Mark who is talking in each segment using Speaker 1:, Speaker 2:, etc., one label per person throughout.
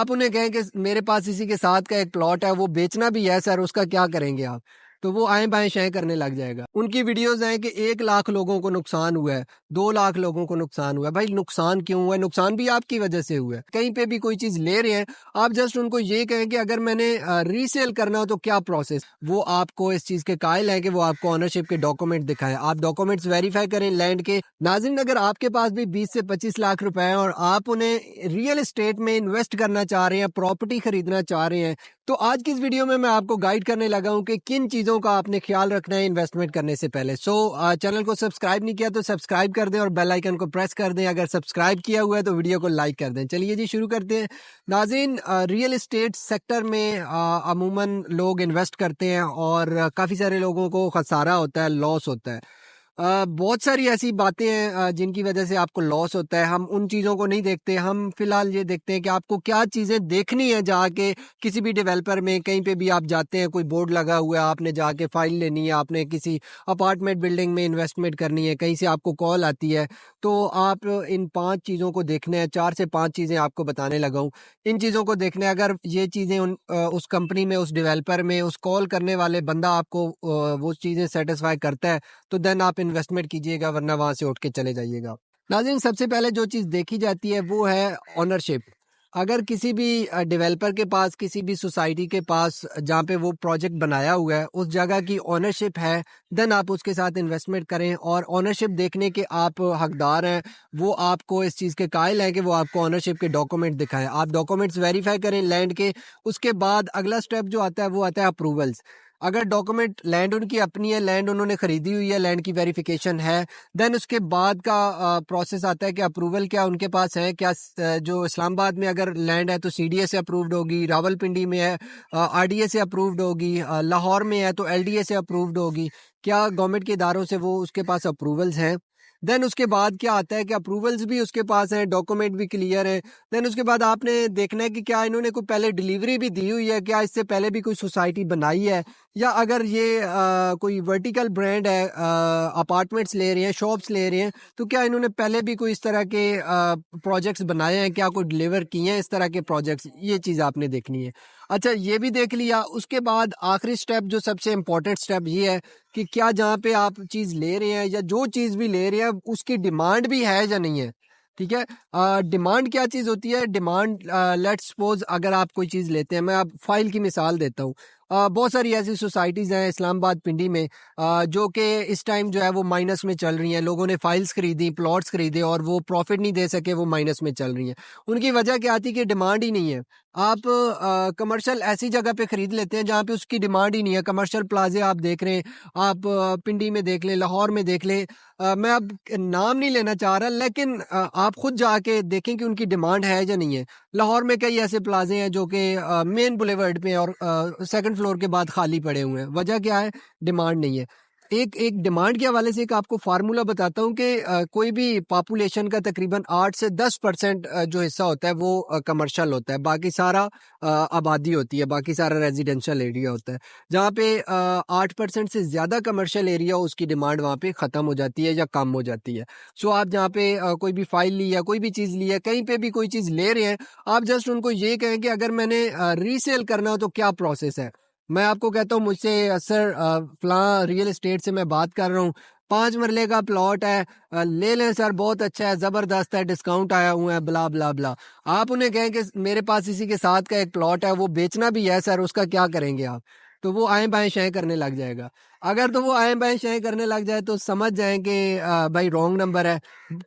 Speaker 1: آپ انہیں کہیں کہ میرے پاس اسی کے ساتھ کا ایک پلاٹ ہے، وہ بیچنا بھی ہے سر، اس کا کیا کریں گے آپ؟ تو وہ آئیں بائیں شائیں کرنے لگ جائے گا۔ ان کی ویڈیوز ہیں کہ 1 لاکھ لوگوں کو نقصان ہوا ہے، 2 لاکھ لوگوں کو نقصان ہوا ہے۔ بھائی نقصان کیوں ہوا ہے؟ نقصان بھی آپ کی وجہ سے ہوا ہے۔ کہیں پہ بھی کوئی چیز لے رہے ہیں، آپ جسٹ ان کو یہ کہیں کہ اگر میں نے ری سیل کرنا ہو تو کیا پروسیس، وہ آپ کو اس چیز کے قائل ہیں کہ وہ آپ کو آنرشپ کے ڈاکومنٹ دکھائیں، آپ ڈاکومنٹس ویریفائی کریں لینڈ کے۔ ناظرین، اگر آپ کے پاس بھی 20 سے 25 لاکھ روپے ہیں اور آپ انہیں ریئل اسٹیٹ میں انویسٹ کرنا چاہ رہے ہیں، پراپرٹی خریدنا چاہ رہے ہیں، تو آج کی اس ویڈیو میں آپ کو گائیڈ کرنے لگا ہوں کہ کن چیزوں کا آپ نے خیال رکھنا ہے انویسٹمنٹ کرنے سے پہلے۔ چینل کو سبسکرائب نہیں کیا تو سبسکرائب کر دیں اور بیل آئیکن کو پریس کر دیں۔ اگر سبسکرائب کیا ہوا ہے تو ویڈیو کو لائک کر دیں۔ چلیے جی شروع کرتے ہیں۔ ناظرین، ریئل اسٹیٹ سیکٹر میں عموماً لوگ انویسٹ کرتے ہیں اور کافی سارے لوگوں کو خسارہ ہوتا ہے، لاس ہوتا ہے۔ بہت ساری ایسی باتیں ہیں جن کی وجہ سے آپ کو لاس ہوتا ہے۔ ہم ان چیزوں کو نہیں دیکھتے، ہم فی الحال یہ دیکھتے ہیں کہ آپ کو کیا چیزیں دیکھنی ہے جا کے کسی بھی ڈیولپر میں، کہیں پہ بھی آپ جاتے ہیں، کوئی بورڈ لگا ہوا ہے، آپ نے جا کے فائل لینی ہے، آپ نے کسی اپارٹمنٹ بلڈنگ میں انویسٹمنٹ کرنی ہے، کہیں سے آپ کو کال آتی ہے، تو آپ ان 5 چیزوں کو دیکھنے ہیں۔ 4 سے 5 چیزیں آپ کو بتانے لگا ہوں، ان چیزوں کو دیکھنے ہیں۔ اگر یہ چیزیں اس کمپنی میں، اس ڈیولپر میں، اس کال کرنے والے بندہ آپ کو وہ چیزیں سیٹسفائی کرتا ہے تو دین آپ انویسٹمنٹ کیجئے گا، ورنہ وہاں سے اٹھ کے چلے جائیے گا۔ ناظرین، سب سے پہلے جو چیز دیکھی جاتی ہے وہ ہے اونرشپ۔ اگر کسی بھی ڈیولپر کے پاس، کسی بھی سوسائٹی کے پاس جہاں پہ وہ پروجیکٹ بنایا ہوا ہے، اس جگہ کی اونرشپ ہے، دین آپ اس کے ساتھ انویسٹمنٹ کریں۔ اور اونرشپ دیکھنے کے آپ حقدار ہیں، وہ آپ کو اس چیز کے قائل ہیں کہ وہ آپ کو اونرشپ کے ڈاکومنٹ دکھائیں۔ آپ ڈاکومنٹس ویریفائی کریں لینڈ کے۔ اس کے بعد اگلا سٹیپ جو آتا ہے وہ آتا ہے اپروولز۔ اگر ڈاکومنٹ، لینڈ ان کی اپنی ہے، لینڈ انہوں نے خریدی ہوئی ہے، لینڈ کی ویریفیکیشن ہے، دین اس کے بعد کا پروسیس آتا ہے کہ اپروول کیا ان کے پاس ہے۔ کیا جو اسلام آباد میں اگر لینڈ ہے تو سی ڈی اے سے اپرووڈ ہوگی، راول پنڈی میں ہے آر ڈی اے سے اپرووڈ ہوگی، لاہور میں ہے تو ایل ڈی اے سے اپرووڈ ہوگی، کیا گورنمنٹ کے اداروں سے وہ اس کے پاس اپروولز ہیں۔ دین اس کے بعد کیا آتا ہے کہ اپروولز بھی اس کے پاس ہیں، ڈاکومنٹ بھی کلیئر ہے۔ دین اس کے بعد آپ نے دیکھنا ہے کہ کیا انہوں نے کوئی پہلے ڈیلیوری بھی دی ہوئی ہے، کیا اس سے پہلے بھی کوئی سوسائٹی بنائی ہے، یا اگر یہ کوئی ورٹیکل برانڈ ہے، اپارٹمنٹس لے رہے ہیں، شاپس لے رہے ہیں، تو کیا انہوں نے پہلے بھی کوئی اس طرح کے پروجیکٹس بنائے ہیں، کیا کوئی ڈیلیور کیے ہیں اس طرح کے پروجیکٹس، یہ چیز آپ نے دیکھنی ہے۔ اچھا، یہ بھی دیکھ لیا۔ اس کے بعد آخری سٹیپ، جو سب سے امپورٹنٹ سٹیپ، یہ ہے کہ کیا جہاں پہ آپ چیز لے رہے ہیں یا جو چیز بھی لے رہے ہیں اس کی ڈیمانڈ بھی ہے یا نہیں ہے۔ ٹھیک ہے، ڈیمانڈ کیا چیز ہوتی ہے؟ ڈیمانڈ، لیٹ سپوز اگر آپ کوئی چیز لیتے ہیں، میں آپ فائل کی مثال دیتا ہوں۔ بہت ساری ایسی سوسائٹیز ہیں اسلام آباد پنڈی میں جو کہ اس ٹائم جو ہے وہ مائنس میں چل رہی ہیں۔ لوگوں نے فائلز خریدی، پلاٹس خریدے اور وہ پروفٹ نہیں دے سکے، وہ مائنس میں چل رہی ہیں۔ ان کی وجہ کیا آتی کہ ڈیمانڈ ہی نہیں ہے۔ آپ کمرشل ایسی جگہ پہ خرید لیتے ہیں جہاں پہ اس کی ڈیمانڈ ہی نہیں ہے۔ کمرشل پلازے آپ دیکھ رہے ہیں، آپ پنڈی میں دیکھ لیں، لاہور میں دیکھ لیں، میں اب نام نہیں لینا چاہ رہا، لیکن آپ خود جا کے دیکھیں کہ ان کی ڈیمانڈ ہے یا نہیں ہے۔ لاہور میں کئی ایسے پلازے ہیں جو کہ مین بولیورڈ پہ اور سیکنڈ فلور کے بعد خالی پڑے ہوئے ہیں۔ وجہ کیا ہے؟ ڈیمانڈ نہیں ہے۔ ایک ڈیمانڈ کے حوالے سے ایک آپ کو فارمولا بتاتا ہوں کہ کوئی بھی پاپولیشن کا تقریباً 8 سے 10% جو حصہ ہوتا ہے وہ کمرشل ہوتا ہے، باقی سارا آبادی ہوتی ہے، باقی سارا ریزیڈینشل ایریا ہوتا ہے۔ جہاں پہ 8% سے زیادہ کمرشل ایریا ہو، اس کی ڈیمانڈ وہاں پہ ختم ہو جاتی ہے یا کم ہو جاتی ہے۔ سو آپ جہاں پہ کوئی بھی فائل لی ہے، کوئی بھی چیز لی ہے، کہیں پہ بھی کوئی چیز لے رہے ہیں، آپ جسٹ ان کو یہ کہیں کہ اگر میں نے ری سیل کرنا ہو تو کیا پروسیس ہے۔ میں آپ کو کہتا ہوں، مجھ سے سر فلاں ریئل اسٹیٹ سے میں بات کر رہا ہوں، 5 مرلے کا پلاٹ ہے، لے لیں سر، بہت اچھا ہے، زبردست ہے، ڈسکاؤنٹ آیا ہوا ہے، بلا بلا بلا۔ آپ انہیں کہیں کہ میرے پاس اسی کے ساتھ کا ایک پلاٹ ہے، وہ بیچنا بھی ہے سر، اس کا کیا کریں گے آپ؟ تو وہ آئیں بائیں شائیں کرنے لگ جائے گا۔ اگر تو وہ آئیں بائیں شائیں کرنے لگ جائے تو سمجھ جائیں کہ بھائی رانگ نمبر ہے،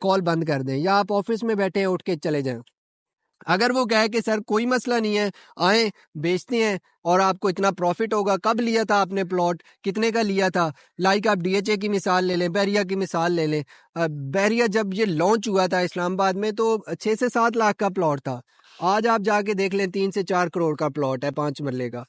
Speaker 1: کال بند کر دیں، یا آپ آفس میں بیٹھے اٹھ کے چلے جائیں۔ اگر وہ کہے کہ سر کوئی مسئلہ نہیں ہے، آئیں بیچتے ہیں اور آپ کو اتنا پروفٹ ہوگا، کب لیا تھا آپ نے پلاٹ، کتنے کا لیا تھا، لائک آپ ڈی ایچ اے کی مثال لے لیں، بحریہ کی مثال لے لیں۔ بحریہ جب یہ لانچ ہوا تھا اسلام آباد میں تو 6 سے 7 لاکھ کا پلاٹ تھا، آج آپ جا کے دیکھ لیں 3 سے 4 کروڑ کا پلاٹ ہے، 5 مرلے کا۔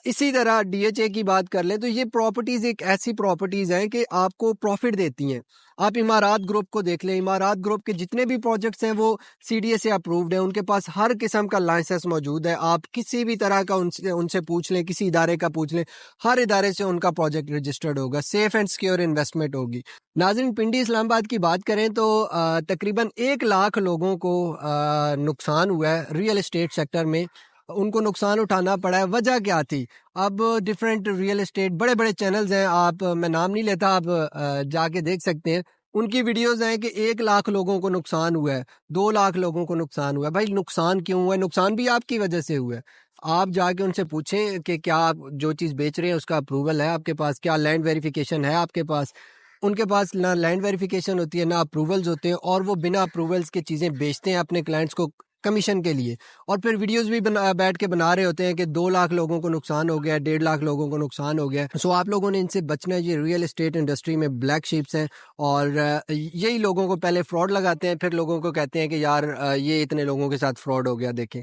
Speaker 1: اسی طرح ڈی ایچ اے کی بات کر لیں تو یہ پراپرٹیز ایک ایسی پراپرٹیز ہیں کہ آپ کو پروفٹ دیتی ہیں. آپ امارات گروپ کو دیکھ لیں, امارات گروپ کے جتنے بھی پروجیکٹس ہیں وہ سی ڈی اے سے اپرووڈ ہیں, ان کے پاس ہر قسم کا لائسنس موجود ہے. آپ کسی بھی طرح کا ان سے پوچھ لیں, کسی ادارے کا پوچھ لیں, ہر ادارے سے ان کا پروجیکٹ رجسٹرڈ ہوگا, سیف اینڈ سیکیور انویسٹمنٹ ہوگی. ناظرین, پنڈی اسلام آباد کی بات کریں تو تقریباً 1 لاکھ لوگوں کو نقصان ہوا ہے ریئل اسٹیٹ سیکٹر میں, ان کو نقصان اٹھانا پڑا ہے. وجہ کیا تھی؟ اب ڈیفرنٹ ریئل اسٹیٹ بڑے بڑے چینلز ہیں, آپ میں نام نہیں لیتا, آپ جا کے دیکھ سکتے ہیں, ان کی ویڈیوز ہیں کہ 1 لاکھ لوگوں کو نقصان ہوا ہے, 2 لاکھ لوگوں کو نقصان ہوا ہے. بھائی نقصان کیوں ہوا ہے؟ نقصان بھی آپ کی وجہ سے ہوا ہے. آپ جا کے ان سے پوچھیں کہ کیا آپ جو چیز بیچ رہے ہیں اس کا اپروول ہے آپ کے پاس, کیا لینڈ ویریفیکیشن ہے آپ کے پاس. ان کے پاس نہ لینڈ ویریفیکیشن ہوتی ہے, نہ اپروولز ہوتے ہیں, اور وہ بنا اپروولز کے چیزیں بیچتے ہیں اپنے کلائنٹس کو کمیشن کے لیے, اور پھر ویڈیوز بھی بیٹھ کے بنا رہے ہوتے ہیں کہ 2 لاکھ لوگوں کو نقصان ہو گیا, 1.5 لاکھ لوگوں کو نقصان ہو گیا. سو آپ لوگوں نے ان سے بچنا ہے. یہ ریئل اسٹیٹ انڈسٹری میں بلیک شیپس ہیں, اور یہی لوگوں کو پہلے فراڈ لگاتے ہیں, پھر لوگوں کو کہتے ہیں کہ یار یہ اتنے لوگوں کے ساتھ فراڈ ہو گیا. دیکھیں,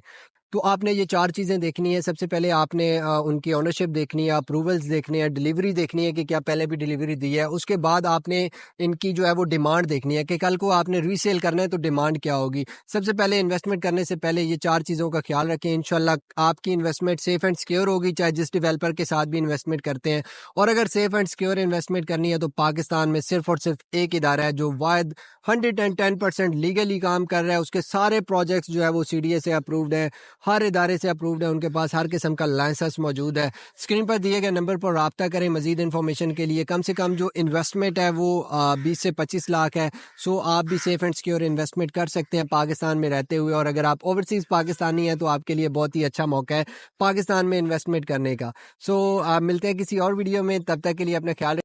Speaker 1: تو آپ نے یہ 4 چیزیں دیکھنی ہے. سب سے پہلے آپ نے ان کی اونرشپ دیکھنی ہے, اپروولز دیکھنی ہے, ڈیلیوری دیکھنی ہے کہ کیا پہلے بھی ڈیلیوری دی ہے. اس کے بعد آپ نے ان کی جو ہے وہ ڈیمانڈ دیکھنی ہے کہ کل کو آپ نے ری سیل کرنا ہے تو ڈیمانڈ کیا ہوگی. سب سے پہلے انویسٹمنٹ کرنے سے پہلے یہ 4 چیزوں کا خیال رکھیں. انشاءاللہ آپ کی انویسٹمنٹ سیف اینڈ سیکیور ہوگی, چاہے جس ڈیولپر کے ساتھ بھی انویسٹمنٹ کرتے ہیں. اور اگر سیف اینڈ سیکیور انویسٹمنٹ کرنی ہے تو پاکستان میں صرف اور صرف ایک ادارہ ہے جو واحد 110% لیگلی کام کر رہا ہے. اس کے سارے پروجیکٹس جو ہے وہ سی ڈی اے سے اپرووڈ ہیں, ہر ادارے سے اپرووڈ ہے, ان کے پاس ہر قسم کا لائسنس موجود ہے. اسکرین پر دیے گئے نمبر پر رابطہ کریں مزید انفارمیشن کے لیے. کم سے کم جو انویسٹمنٹ ہے وہ 20 سے 25 لاکھ ہے. سو آپ بھی سیف اینڈ سیکیور انویسٹمنٹ کر سکتے ہیں پاکستان میں رہتے ہوئے, اور اگر آپ اوورسیز پاکستانی ہیں تو آپ کے لیے بہت ہی اچھا موقع ہے پاکستان میں انویسٹمنٹ کرنے کا. سو آپ ملتے ہیں کسی اور ویڈیو میں, تب تک کے لیے اپنا خیال